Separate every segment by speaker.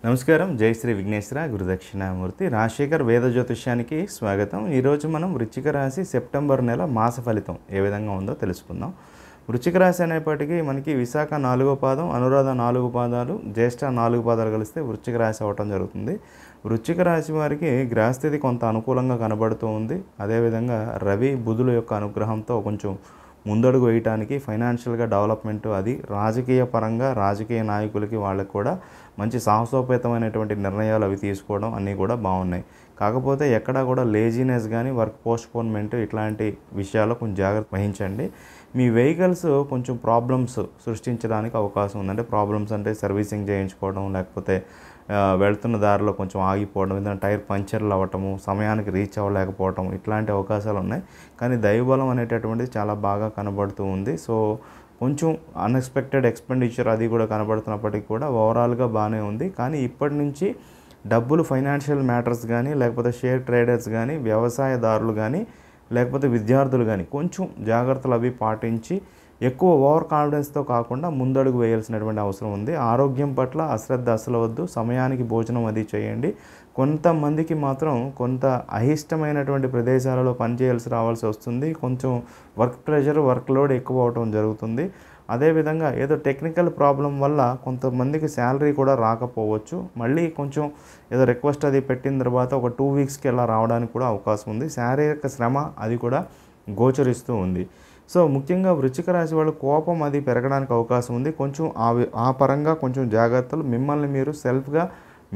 Speaker 1: నమస్కారం. జై శ్రీ విఘ్నేశ్వర గురుదక్షిణామూర్తి. రాజశేఖర్ వేద జ్యోతిష్యానికి స్వాగతం. ఈరోజు మనం వృశ్చిక రాశి సెప్టెంబర్ నెల మాస ఫలితం ఏ విధంగా ఉందో తెలుసుకుందాం. వృశ్చిక రాశి అనేప్పటికీ మనకి విశాఖ 4వ పాదం, అనురాధ 4 పాదాలు, జ్యేష్ఠ 4 పాదాలు కలిస్తే వృశ్చిక రాశి అవ్వటం జరుగుతుంది. వృశ్చిక రాశి వారికి గ్రహస్థితి కొంత అనుకూలంగా కనబడుతూ ఉంది. అదేవిధంగా రవి బుధుల యొక్క అనుగ్రహంతో కొంచెం ముందడుగు వేయటానికి ఫైనాన్షియల్గా డెవలప్మెంట్, అది రాజకీయ పరంగా రాజకీయ నాయకులకి వాళ్ళకి కూడా మంచి సాహసోపేతమైనటువంటి నిర్ణయాలు అవి తీసుకోవడం అన్నీ కూడా బాగున్నాయి. కాకపోతే ఎక్కడా కూడా లేజీనెస్ కానీ వర్క్ పోస్ట్పోన్మెంట్ ఇట్లాంటి విషయాల్లో కొంచెం జాగ్రత్త వహించండి. మీ వెహికల్స్ కొంచెం ప్రాబ్లమ్స్ సృష్టించడానికి అవకాశం ఉంది. అంటే ప్రాబ్లమ్స్ అంటే సర్వీసింగ్ చేయించుకోవడం, లేకపోతే వెళ్తున్న దారిలో కొంచెం ఆగిపోవడం, ఏదైనా టైర్ పంచర్లు అవ్వటము, సమయానికి రీచ్ అవ్వలేకపోవటం, ఇట్లాంటి అవకాశాలు ఉన్నాయి. కానీ దైవబలం అనేటటువంటిది చాలా బాగా కనబడుతూ ఉంది. సో కొంచెం అన్ఎక్స్పెక్టెడ్ ఎక్స్పెండిచర్ అది కూడా కనబడుతున్నప్పటికీ కూడా ఓవరాల్గా బాగానే ఉంది. కానీ ఇప్పటి నుంచి డబ్బులు ఫైనాన్షియల్ మ్యాటర్స్ కానీ, లేకపోతే షేర్ ట్రేడర్స్ కానీ, వ్యవసాయదారులు కానీ, లేకపోతే విద్యార్థులు కానీ కొంచెం జాగ్రత్తలు అవి పాటించి ఎక్కువ ఓవర్ కాన్ఫిడెన్స్తో కాకుండా ముందడుగు వేయాల్సినటువంటి అవసరం ఉంది. ఆరోగ్యం పట్ల అశ్రద్ధ అసలు వద్దు. సమయానికి భోజనం అది చేయండి. కొంతమందికి మాత్రం కొంత అయిష్టమైనటువంటి ప్రదేశాలలో పనిచేయాల్సి రావాల్సి వస్తుంది. కొంచెం వర్క్ ప్రెషర్, వర్క్ లోడ్ ఎక్కువ అవటం జరుగుతుంది. అదేవిధంగా ఏదో టెక్నికల్ ప్రాబ్లం వల్ల కొంతమందికి శాలరీ కూడా రాకపోవచ్చు. మళ్ళీ కొంచెం ఏదో రిక్వెస్ట్ అది పెట్టిన తర్వాత ఒక 2 వీక్స్కి ఇలా రావడానికి కూడా అవకాశం ఉంది. శారీరక శ్రమ అది కూడా గోచరిస్తూ ఉంది. సో ముఖ్యంగా వృశ్చిక రాశి వాళ్ళు కోపం అది పెరగడానికి అవకాశం ఉంది. కొంచెం ఆ పరంగా కొంచెం జాగ్రత్తలు. మిమ్మల్ని మీరు సెల్ఫ్గా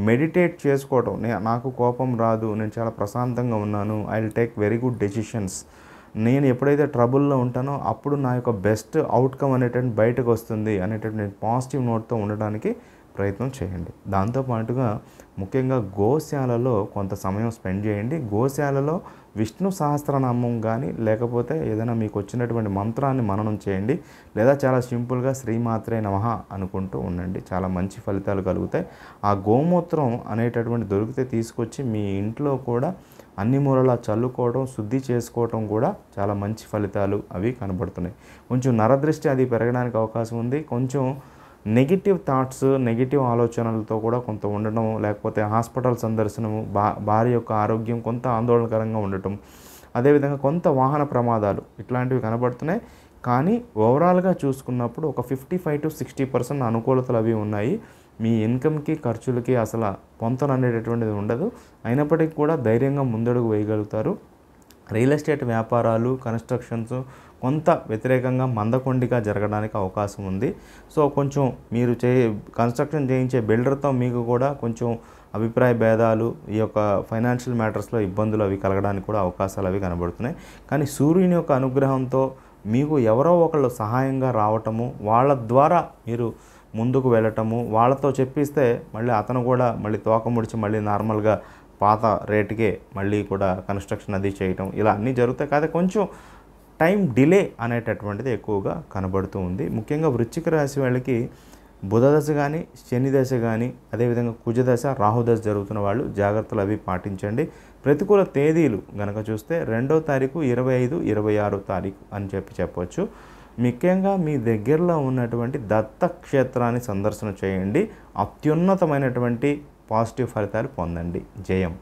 Speaker 1: మెడిటేట్ చేసుకోవటం, నాకు కోపం రాదు, నేను చాలా ప్రశాంతంగా ఉన్నాను, I will take very good decisions, నేను ఎప్పుడైతే ట్రబుల్లో ఉంటానో అప్పుడు నా యొక్క బెస్ట్ అవుట్కమ్ అనేటువంటి బయటకు వస్తుంది అనేటువంటి పాజిటివ్ నోట్తో ఉండడానికి ప్రయత్నం చేయండి. దాంతోపాటుగా ముఖ్యంగా గోశాలలో కొంత సమయం స్పెండ్ చేయండి. గోశాలలో విష్ణు సహస్రనామం కానీ, లేకపోతే ఏదైనా మీకు వచ్చినటువంటి మంత్రాన్ని మననం చేయండి. లేదా చాలా సింపుల్గా శ్రీమాత్రే నమః అనుకుంటూ ఉండండి. చాలా మంచి ఫలితాలు కలుగుతాయి. ఆ గోమూత్రం అనేటటువంటి దొరికితే తీసుకొచ్చి మీ ఇంట్లో కూడా అన్ని మూలలా చల్లుకోవడం, శుద్ధి చేసుకోవటం కూడా చాలా మంచి ఫలితాలు అవి కనబడుతున్నాయి. కొంచెం నరదృష్టి అది పెరగడానికి అవకాశం ఉంది. కొంచెం నెగిటివ్ థాట్స్, నెగిటివ్ ఆలోచనలతో కూడా కొంత ఉండడం, లేకపోతే హాస్పిటల్ సందర్శనము, భార్య యొక్క ఆరోగ్యం కొంత ఆందోళనకరంగా ఉండటం, అదేవిధంగా కొంత వాహన ప్రమాదాలు ఇట్లాంటివి కనబడుతున్నాయి. కానీ ఓవరాల్గా చూసుకున్నప్పుడు ఒక 55 to 60% అనుకూలతలు అవి ఉన్నాయి. మీ ఇన్కమ్కి ఖర్చులకి అసలు పొంతన అనేటటువంటిది ఉండదు. అయినప్పటికీ కూడా ధైర్యంగా ముందడుగు వేయగలుగుతారు. రియల్ ఎస్టేట్ వ్యాపారాలు, కన్స్ట్రక్షన్స్ కొంత వ్యతిరేకంగా మందకొండిగా జరగడానికి అవకాశం ఉంది. సో కొంచెం మీరు కన్స్ట్రక్షన్ చేయించే బిల్డర్తో మీకు కూడా కొంచెం అభిప్రాయ భేదాలు, ఈ యొక్క ఫైనాన్షియల్ మ్యాటర్స్లో ఇబ్బందులు అవి కలగడానికి కూడా అవకాశాలు అవి కనబడుతున్నాయి. కానీ సూర్యుని యొక్క అనుగ్రహంతో మీకు ఎవరో ఒకళ్ళు సహాయంగా రావటము, వాళ్ళ ద్వారా మీరు ముందుకు వెళ్ళటము, వాళ్ళతో చెప్పిస్తే మళ్ళీ అతను కూడా మళ్ళీ తోక ముడిచి మళ్ళీ నార్మల్గా పాత రేటుకే మళ్ళీ కూడా కన్స్ట్రక్షన్ అది చేయటం, ఇలా అన్నీ జరుగుతాయి. కాదు కొంచెం టైం డిలే అనేటటువంటిది ఎక్కువగా కనబడుతూ ఉంది. ముఖ్యంగా వృశ్చిక రాశి వాళ్ళకి బుధ దశ కానీ, శని దశ కానీ, అదేవిధంగా కుజ దశ, రాహు దశ జరుగుతున్న వాళ్ళు జాగ్రత్తలు అవి పాటించండి. ప్రతికూల తేదీలు కనుక చూస్తే 2వ తారీఖు, 25, 26 తారీఖు అని చెప్పవచ్చు. ముఖ్యంగా మీ దగ్గరలో ఉన్నటువంటి దత్తక్షేత్రాన్ని సందర్శన చేయండి. అత్యున్నతమైనటువంటి పాజిటివ్ ఫలితాలు పొందండి. జయం.